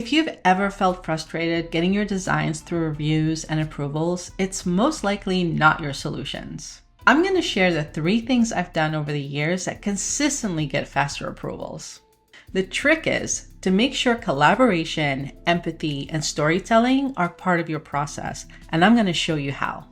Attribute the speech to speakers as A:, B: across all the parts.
A: If you've ever felt frustrated getting your designs through reviews and approvals, it's most likely not your solutions. I'm going to share the 3 things I've done over the years that consistently get faster approvals. The trick is to make sure collaboration, empathy, and storytelling are part of your process, and I'm going to show you how.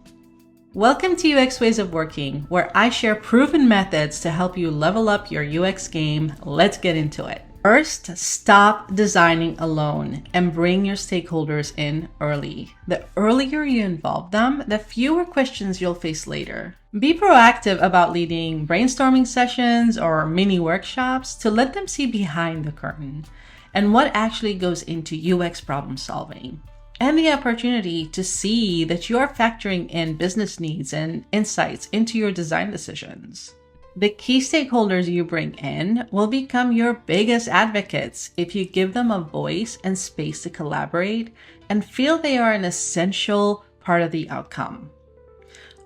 A: Welcome to UX Ways of Working, where I share proven methods to help you level up your UX game. Let's get into it. First, stop designing alone and bring your stakeholders in early. The earlier you involve them, the fewer questions you'll face later. Be proactive about leading brainstorming sessions or mini workshops to let them see behind the curtain and what actually goes into UX problem solving, and the opportunity to see that you are factoring in business needs and insights into your design decisions. The key stakeholders you bring in will become your biggest advocates if you give them a voice and space to collaborate and feel they are an essential part of the outcome.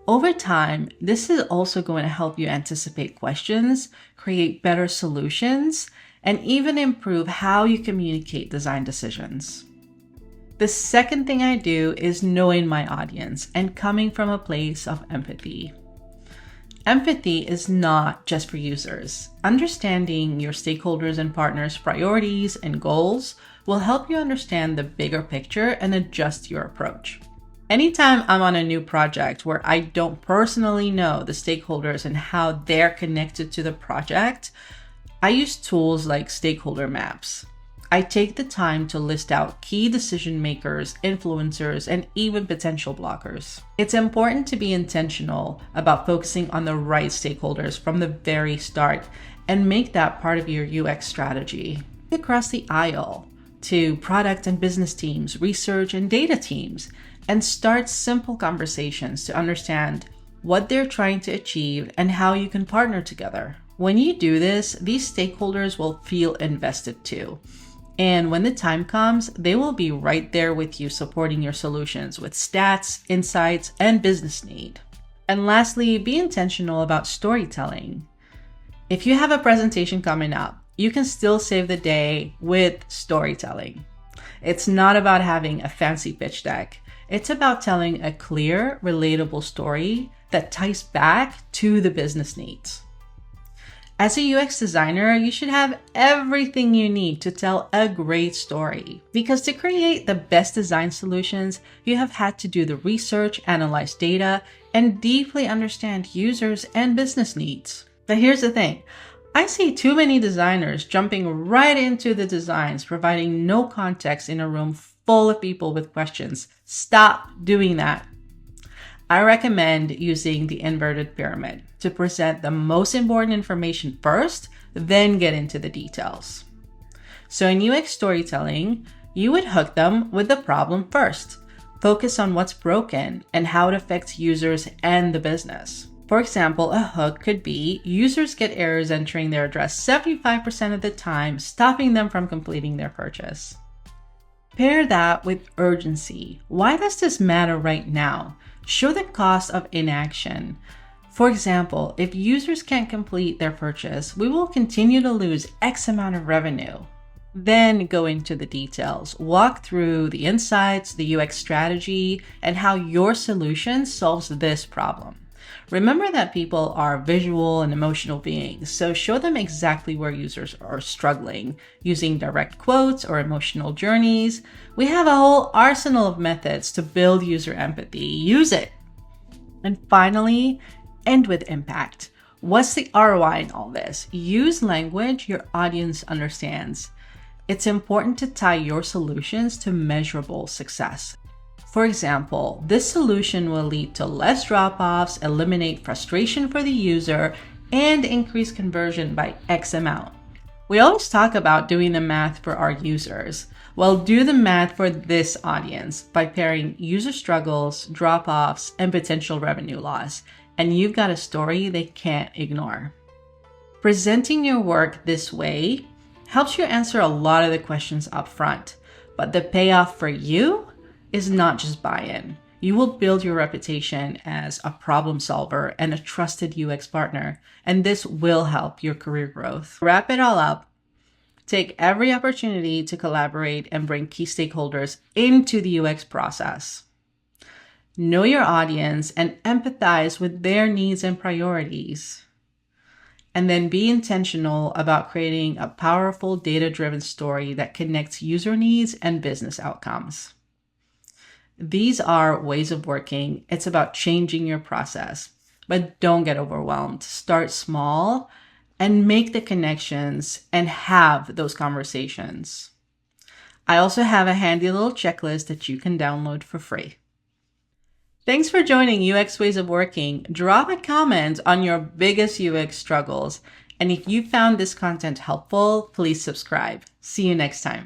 A: Over time, this is also going to help you anticipate questions, create better solutions, and even improve how you communicate design decisions. The second thing I do is knowing my audience and coming from a place of empathy. Empathy is not just for users. Understanding your stakeholders and partners' priorities and goals will help you understand the bigger picture and adjust your approach. Anytime I'm on a new project where I don't personally know the stakeholders and how they're connected to the project, I use tools like stakeholder maps. I take the time to list out key decision makers, influencers, and even potential blockers. It's important to be intentional about focusing on the right stakeholders from the very start and make that part of your UX strategy. Across the aisle to product and business teams, research and data teams, and start simple conversations to understand what they're trying to achieve and how you can partner together. When you do this, these stakeholders will feel invested too. And when the time comes, they will be right there with you, supporting your solutions with stats, insights, and business need. And lastly, be intentional about storytelling. If you have a presentation coming up, you can still save the day with storytelling. It's not about having a fancy pitch deck. It's about telling a clear, relatable story that ties back to the business needs. As a UX designer, you should have everything you need to tell a great story. Because to create the best design solutions, you have had to do the research, analyze data, and deeply understand users and business needs. But here's the thing. I see too many designers jumping right into the designs, providing no context in a room full of people with questions. Stop doing that. I recommend using the inverted pyramid to present the most important information first, then get into the details. So in UX storytelling, you would hook them with the problem first. Focus on what's broken and how it affects users and the business. For example, a hook could be users get errors entering their address 75% of the time, stopping them from completing their purchase. Pair that with urgency. Why does this matter right now? Show the cost of inaction. For example, if users can't complete their purchase, we will continue to lose X amount of revenue. Then go into the details. Walk through the insights, the UX strategy, and how your solution solves this problem. Remember that people are visual and emotional beings, so show them exactly where users are struggling, using direct quotes or emotional journeys. We have a whole arsenal of methods to build user empathy. Use it. And finally, end with impact. What's the ROI in all this? Use language your audience understands. It's important to tie your solutions to measurable success. For example, this solution will lead to less drop-offs, eliminate frustration for the user, and increase conversion by X amount. We always talk about doing the math for our users. Well, do the math for this audience by pairing user struggles, drop-offs, and potential revenue loss, and you've got a story they can't ignore. Presenting your work this way helps you answer a lot of the questions up front, but the payoff for you is not just buy-in. You will build your reputation as a problem solver and a trusted UX partner, and this will help your career growth. Wrap it all up. Take every opportunity to collaborate and bring key stakeholders into the UX process. Know your audience and empathize with their needs and priorities. And then be intentional about creating a powerful data-driven story that connects user needs and business outcomes. These are ways of working. It's about changing your process, but don't get overwhelmed. Start small and make the connections and have those conversations. I also have a handy little checklist that you can download for free. Thanks for joining UX Ways of Working. Drop a comment on your biggest UX struggles. And if you found this content helpful, please subscribe. See you next time.